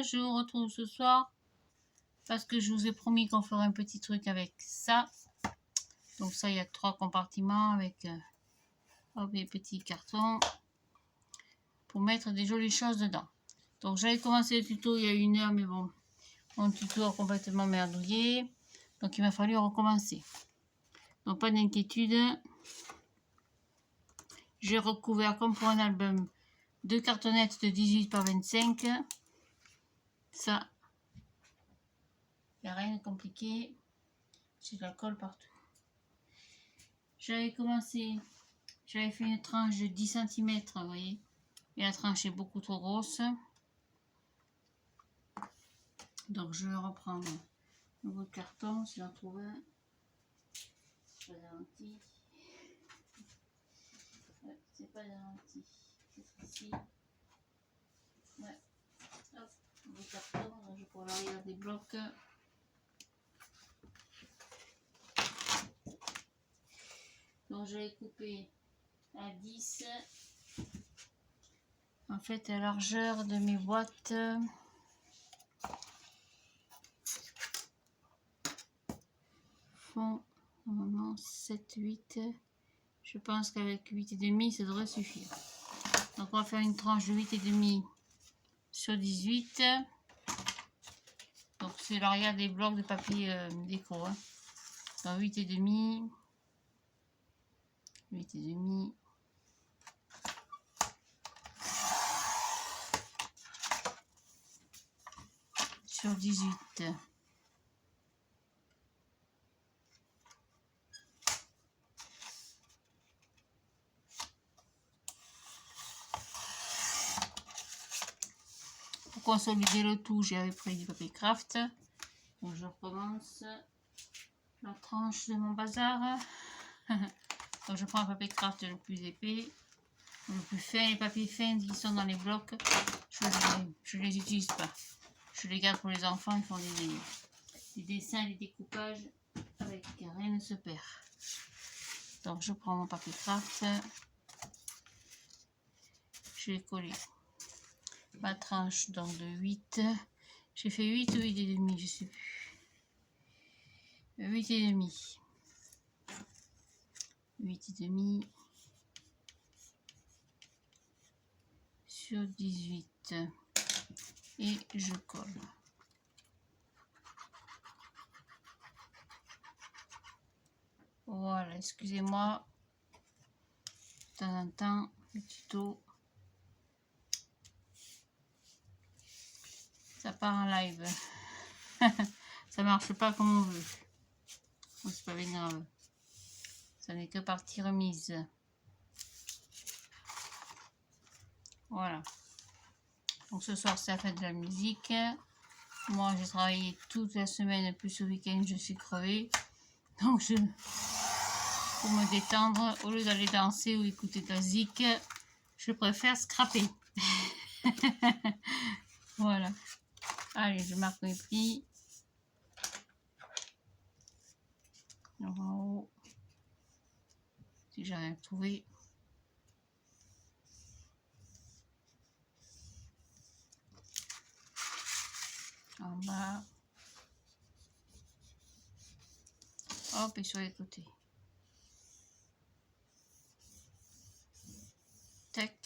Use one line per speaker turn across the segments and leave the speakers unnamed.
je vous retrouve ce soir parce que je vous ai promis qu'on ferait un petit truc avec ça. Donc ça, il y a 3 compartiments avec des petits cartons pour mettre des jolies choses dedans. Donc j'avais commencé le tuto il y a 1 heure, mais bon, mon tuto a complètement merdouillé. Donc il m'a fallu recommencer. Donc pas d'inquiétude. J'ai recouvert comme pour un album 2 cartonnettes de 18 par 25. Ça, il n'y a rien de compliqué. J'ai de la colle partout. J'avais fait une tranche de 10 cm, vous voyez. Et la tranche est beaucoup trop grosse. Donc je vais reprendre un nouveau carton, si j'en trouve un. C'est pas garanti. Ouais, c'est pas garanti. C'est ici. Ouais. Hop, nouveau carton. Donc je pourrais l'arrière des blocs. Donc je vais couper à 10. En fait, la largeur de mes boîtes font normalement 7, 8. Je pense qu'avec 8,5 ça devrait suffire. Donc on va faire une tranche de 8,5 sur 18. Donc c'est l'arrière des blocs de papier déco. Hein. Donc 8,5. 8,5. Sur 18. Pour consolider le tout, j'avais pris du papier craft. Donc je recommence la tranche de mon bazar. Donc je prends un papier craft le plus épais, le plus fin. Les papiers fins qui sont dans les blocs, je les utilise pas. Je les garde pour les enfants, ils font des dessins, des découpages avec rien ne se perd. Donc je prends mon papier craft, je vais coller ma tranche donc de 8. J'ai fait 8 ou 8,5, je sais plus. 8,5. 8,5 sur 18 et je colle. Voilà, excusez-moi. De temps en temps, le tuto, ça part en live. Ça marche pas comme on veut. Bon, c'est pas bien grave. Ça n'est que partie remise. Voilà. Donc ce soir, c'est la fête de la musique. Moi, j'ai travaillé toute la semaine, plus ce week-end, je suis crevée. Donc, pour me détendre, au lieu d'aller danser ou écouter de la zik, je préfère scraper. Voilà. Allez, je marque mes plis. Donc, en haut, si j'ai rien trouvé. En bas. Hop, et sur les côtés. Tac.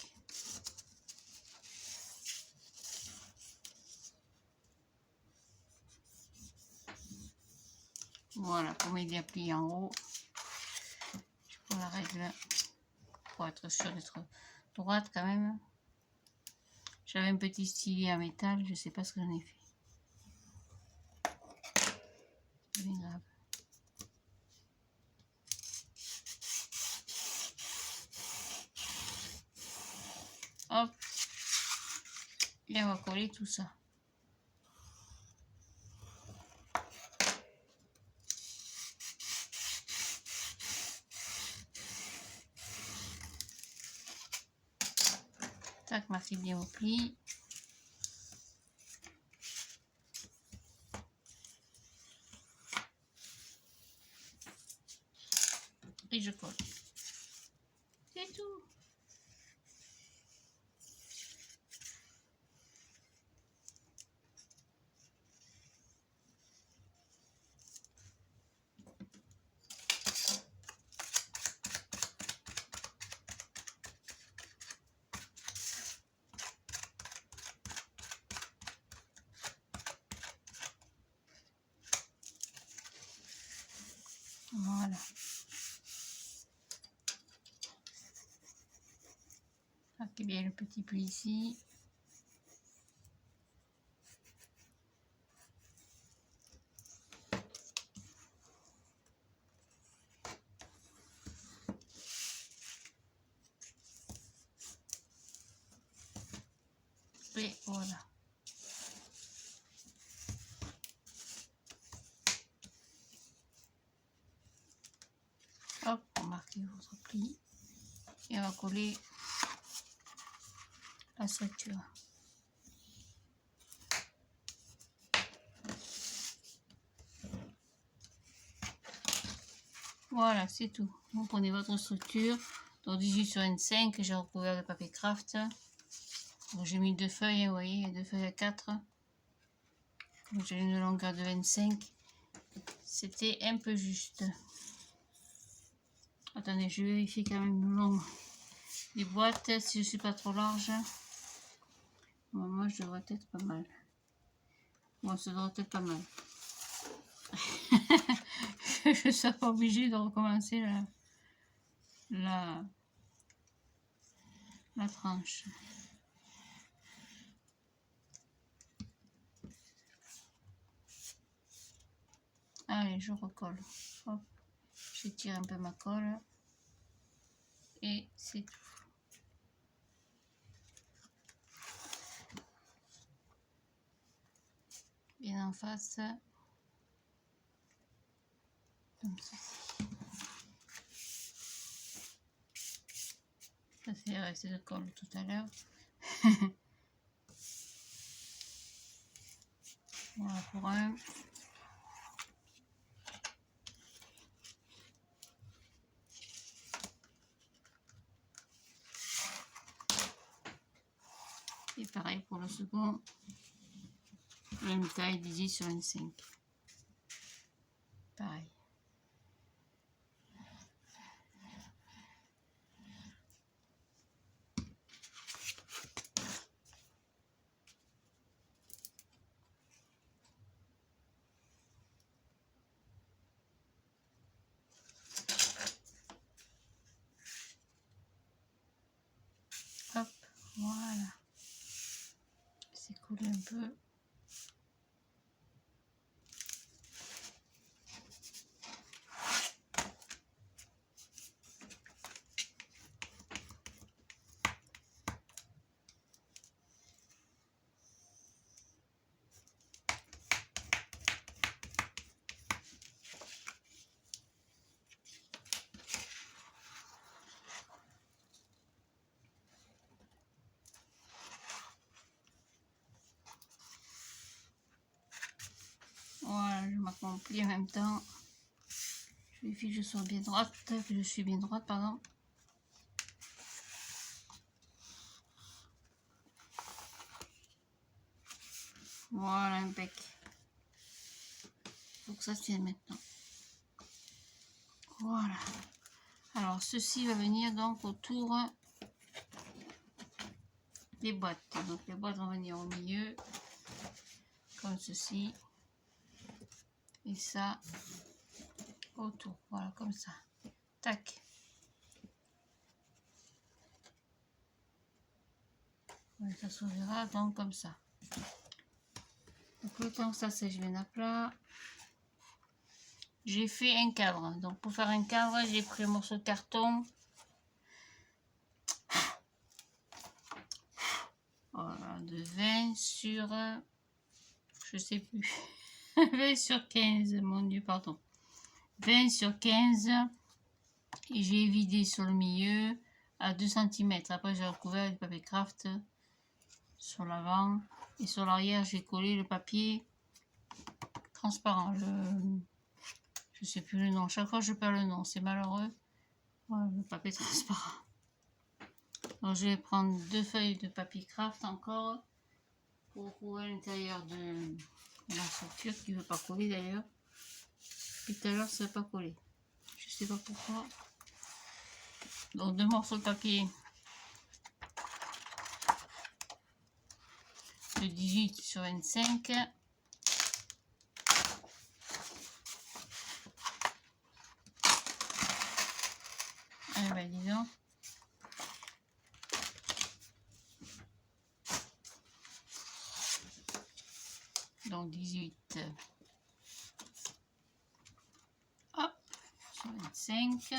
Voilà, pour m'aider à plier en haut. Je prends la règle pour être sûr d'être droite quand même. J'avais un petit stylet en métal, je sais pas ce que j'en ai fait. C'est bien grave. Hop. Et on va coller tout ça. Tac, marquez bien au pli. Et je colle. C'est tout. Voilà. Marquez bien le petit pli ici. Et voilà. Hop, vous marquez votre pli. Et on va coller la structure. Voilà, c'est tout. Vous prenez votre structure. Donc 18 sur 25, j'ai recouvert de papier craft. J'ai mis 2 feuilles, vous voyez, 2 feuilles à 4. J'ai une longueur de 25. C'était un peu juste. Attendez, je vérifie quand même le long des boîtes, si je suis pas trop large. Bon, moi, je devrais être pas mal. Bon, ça devrait être pas mal. Je ne suis pas obligée de recommencer la tranche. Allez, je recolle. Hop, j'étire un peu ma colle. Et c'est tout. Bien en face. Comme ceci. Ça c'est resté de colle tout à l'heure. Voilà pour un. Et pareil pour le second. Même taille 18 sur 25. Pareil. Hop, voilà. C'est collé un peu. Voilà, je m'accomplis en même temps. Je vérifie que je sois bien droite, que je suis bien droite, pardon. Voilà, impec. Faut que ça tienne maintenant. Voilà. Alors, ceci va venir donc autour des boîtes. Donc, les boîtes vont venir au milieu, comme ceci. Et ça, autour. Voilà, comme ça. Tac. Ça s'ouvrira donc comme ça. Donc, le temps que ça sèche bien à plat. J'ai fait un cadre. Donc, pour faire un cadre, j'ai pris un morceau de carton. Voilà, de 20 sur... je sais plus. 20 sur 15, mon Dieu, pardon. 20 sur 15. Et j'ai vidé sur le milieu à 2 cm. Après, j'ai recouvert du papier craft sur l'avant. Et sur l'arrière, j'ai collé le papier transparent. Je sais plus le nom. Chaque fois, je perds le nom. C'est malheureux. Voilà, le papier transparent. Donc, je vais prendre 2 feuilles de papier craft encore pour recouvrir l'intérieur de la structure qui ne veut pas coller d'ailleurs. Puis tout à l'heure, ça ne veut pas coller. Je sais pas pourquoi. Donc 2 morceaux de papier de 18 sur 25. Donc 18. Hop, sur 25.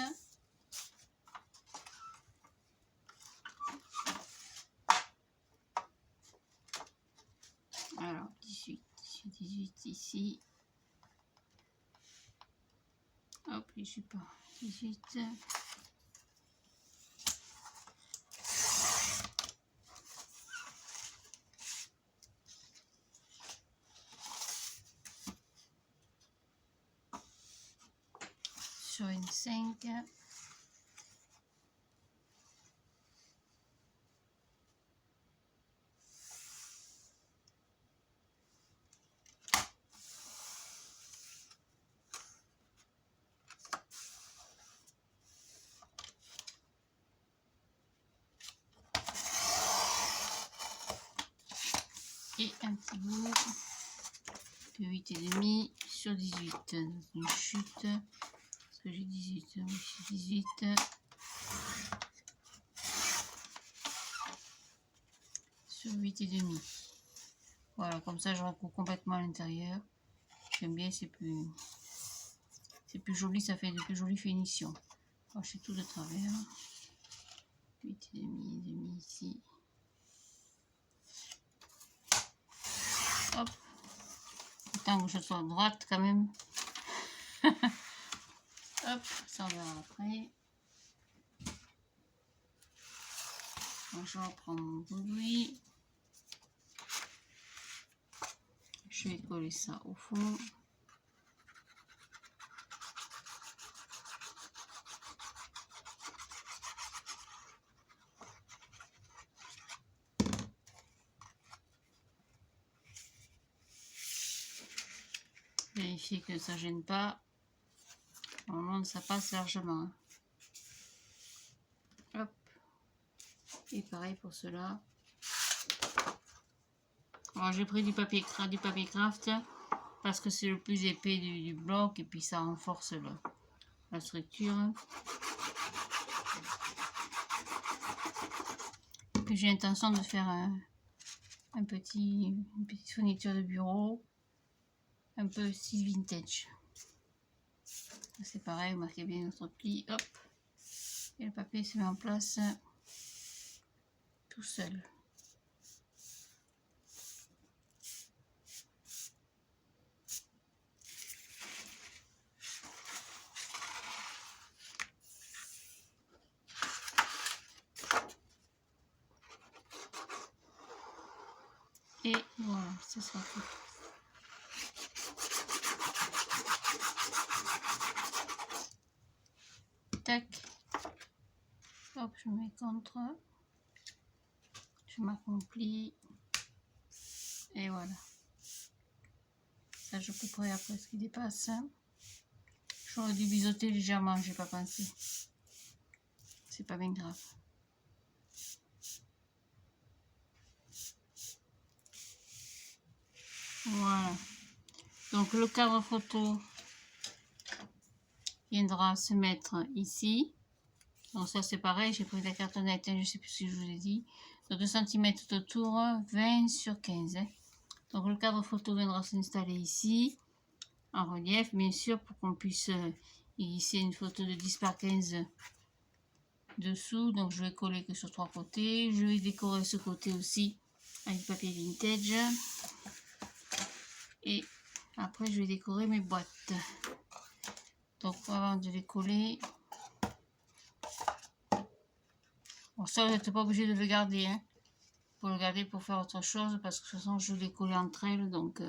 Alors 18, 18 ici. Hop, je suis pas 18. Sur une 5. Et un petit bout de 8,5 sur 18. Donc une chute. Parce que j'ai 18, oui, j'ai 18. Sur 8,5. Voilà, comme ça je recouvre complètement à l'intérieur. J'aime bien, c'est plus joli, ça fait de plus jolies finitions. Alors, je fais tout de travers. 8,5, demi ici. Hop. Autant que je sois droite quand même. Hop, ça on verra après. Donc, je reprends mon boudouille. Je vais coller ça au fond. Vérifier que ça gêne pas. Normalement ça passe largement. Hop. Et pareil pour cela. Alors j'ai pris du papier craft parce que c'est le plus épais du bloc et puis ça renforce la structure. Et puis j'ai l'intention de faire une petite fourniture de bureau un peu style vintage. C'est pareil, vous marquez bien notre pli, hop, et le papier se met en place tout seul. Et voilà, ça sera tout. Tac. Hop, je mets contre. Je m'accomplis. Et voilà. Ça, je couperai après ce qui dépasse. J'aurais dû biseauter légèrement, j'ai pas pensé. C'est pas bien grave. Voilà. Donc le cadre photo viendra se mettre ici. Donc ça c'est pareil, j'ai pris la cartonnette, je sais plus si je vous ai dit. De 2 cm autour, 20 sur 15. Donc le cadre photo viendra s'installer ici, en relief bien sûr, pour qu'on puisse y glisser une photo de 10 par 15 dessous. Donc je vais coller que sur 3 côtés. Je vais décorer ce côté aussi avec du papier vintage. Et après je vais décorer mes boîtes. Donc avant de les coller, bon ça vous n'êtes pas obligé de le garder, hein. Pour le garder pour faire autre chose, parce que de toute façon je vais les coller entre elles. Donc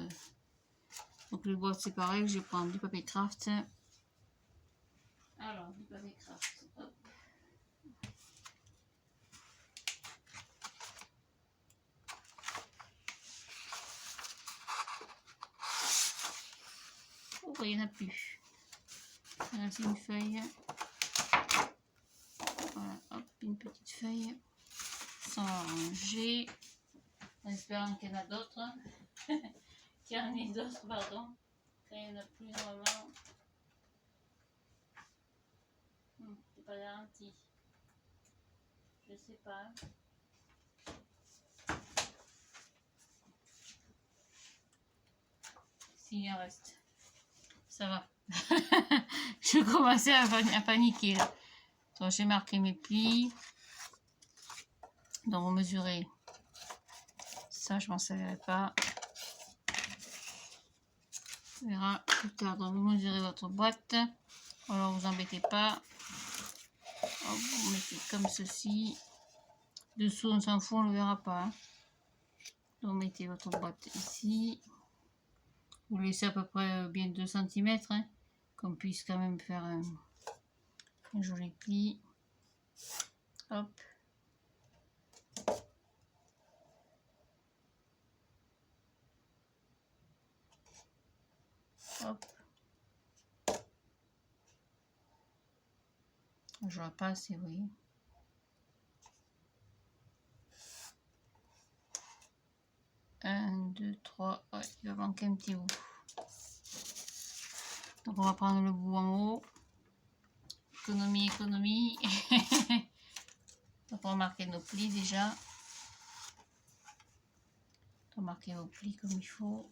les boîtes c'est pareil, je vais prendre du papier craft. Alors du papier craft, hop. Oh, il n'y en a plus. Là c'est une feuille. Voilà, hop, une petite feuille. Sans ranger. En espérant qu'il y en a d'autres. Qu'il y en ait d'autres, pardon. Quand il n'y en a plus normalement. C'est pas garanti. Je sais pas. S'il en reste. Ça va. Je commençais à paniquer là. Donc j'ai marqué mes plis. Donc vous mesurez. Ça, je m'en servirai pas. On verra plus tard. Donc vous mesurez votre boîte. Alors vous embêtez pas. Vous mettez comme ceci. Dessous, on s'en fout, on ne le verra pas. Hein. Donc mettez votre boîte ici. Vous laissez à peu près bien 2 cm. Hein, qu'on puisse quand même faire un joli pli. Hop. Hop. Je vois pas assez, vous voyez. Un, 2, 3. Ouais, il va manquer un petit bout. Donc on va prendre le bout en haut. Économie, économie. Donc on va marquer nos plis déjà. On va marquer vos plis comme il faut.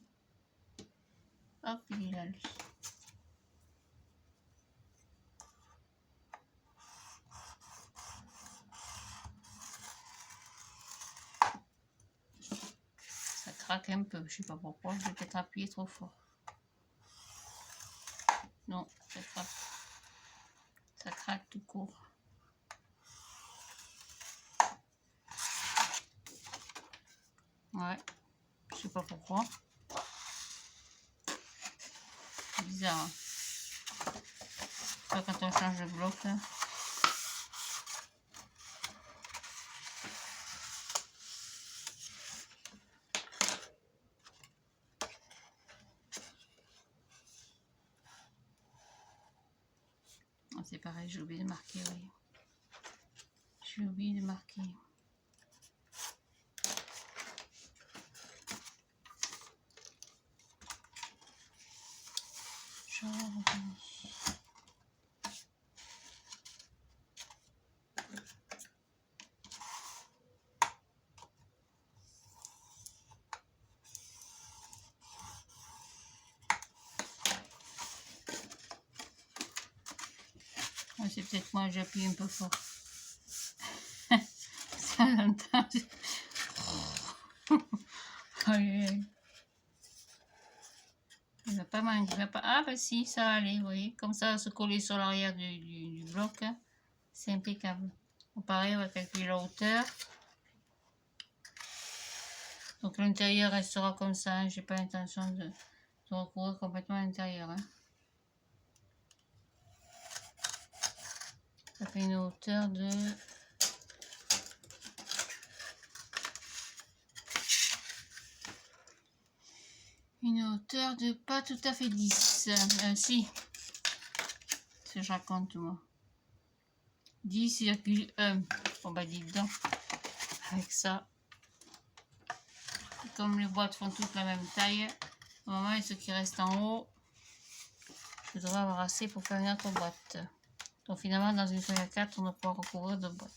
Hop, il est là lui. Ça craque un peu, je sais pas pourquoi, je vais peut-être appuyer trop fort. Non, ça craque. Ça craque tout court. Ouais, je sais pas pourquoi. C'est bizarre. Hein. Pas quand on change de bloc. Là. C'est pareil, j'ai oublié de marquer, oui. J'ai oublié de marquer. C'est peut-être moi, j'appuie un peu fort. Ça l'entend. Il va pas manquer. Ah bah si, ça va aller, vous voyez. Comme ça, se coller sur l'arrière du bloc, hein. C'est impeccable. Donc, pareil, on va calculer la hauteur. Donc l'intérieur restera comme ça. Hein. J'ai pas l'intention de recouvrir complètement l'intérieur. Hein. Ça fait une hauteur de... Une hauteur de pas tout à fait 10. Si. C'est je raconte moi. 10,1. On va dire dedans. Avec ça. Comme les boîtes font toutes la même taille, au moment ce qui reste en haut, je devrais avoir assez pour faire une autre boîte. Donc finalement, dans une feuille à 4, on va pouvoir recouvrir 2 boîtes.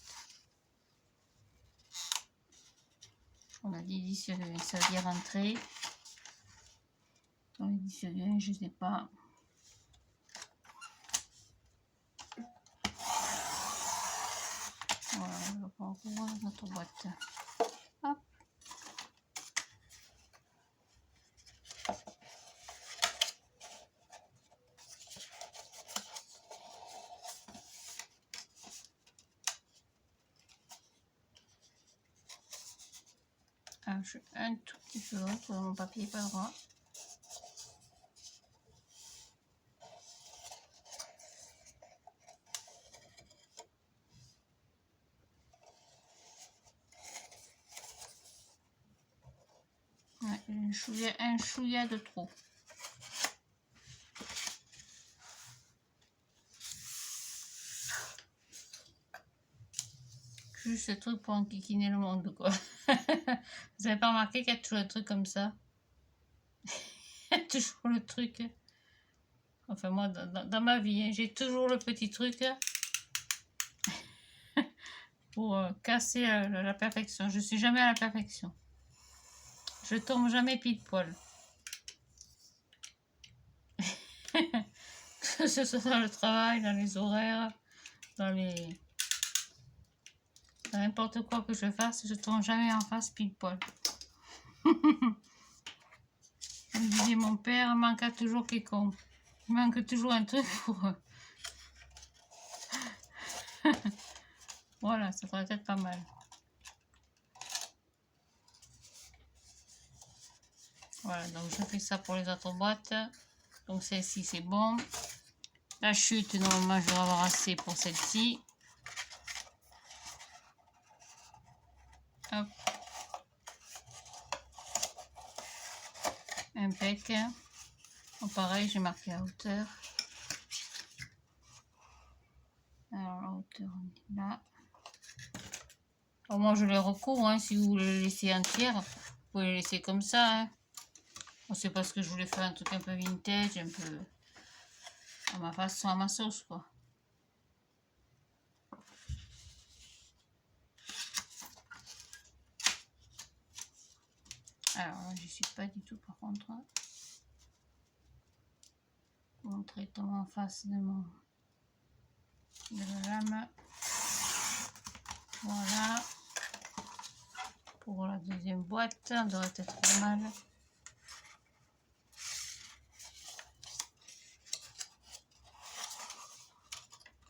On a dit 10,1, ça veut dire entrée. Dans les 10,1, je ne sais pas. Voilà, on va pouvoir recouvrir notre boîte. Hop. Alors, je suis un tout petit peu haute, mon papier n'est pas droit. Ouais, un chouïa de trop. Juste ce truc pour enquiquiner le monde, quoi. Vous avez pas remarqué qu'il y a toujours le truc comme ça? Toujours le truc. Enfin, moi, dans ma vie, hein, j'ai toujours le petit truc pour casser la perfection. Je suis jamais à la perfection. Je tombe jamais pile poil. que ce soit dans le travail, dans les horaires, dans n'importe quoi que je fasse, je tourne jamais en face pile poil. Comme disait mon père, il manque toujours quelqu'un. Il manque toujours un truc pour... Voilà, ça pourrait être pas mal. Voilà, donc je fais ça pour les autres boîtes. Donc celle-ci, c'est bon. La chute, normalement, je vais avoir assez pour celle-ci. Hop. Impec. Bon, pareil, j'ai marqué la hauteur. Alors, la hauteur, on est là. Alors, moi, je les recouvre, hein, si vous les laissez entières, vous pouvez les laisser comme ça. Hein. Bon, c'est parce que je voulais faire un truc un peu vintage, un peu à ma façon, à ma sauce, quoi. Alors là, je suis pas du tout, par contre. Montrer tout en face de la lame. Voilà. Pour la deuxième boîte, on devrait être pas mal.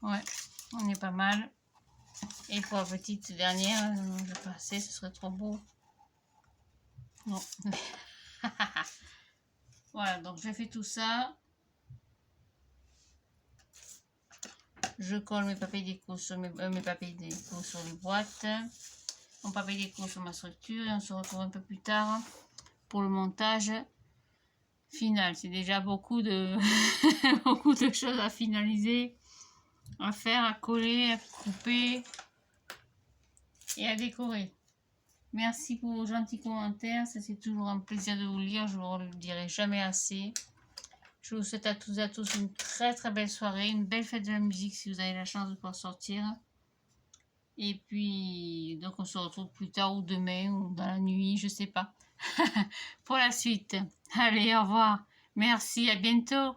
Ouais, on est pas mal. Et pour la petite dernière, je vais passer, ce serait trop beau. Non. Voilà, donc je fais tout ça. Je colle mes papiers déco sur mes papiers déco sur les boîtes. Mon papier déco sur ma structure et on se retrouve un peu plus tard pour le montage final. C'est déjà beaucoup de beaucoup de choses à finaliser, à faire, à coller, à couper et à décorer. Merci pour vos gentils commentaires, c'est toujours un plaisir de vous lire, je ne vous le dirai jamais assez. Je vous souhaite à toutes et à tous une très très belle soirée, une belle fête de la musique si vous avez la chance de pouvoir sortir. Et puis, donc on se retrouve plus tard ou demain ou dans la nuit, je sais pas, pour la suite. Allez, au revoir. Merci, à bientôt.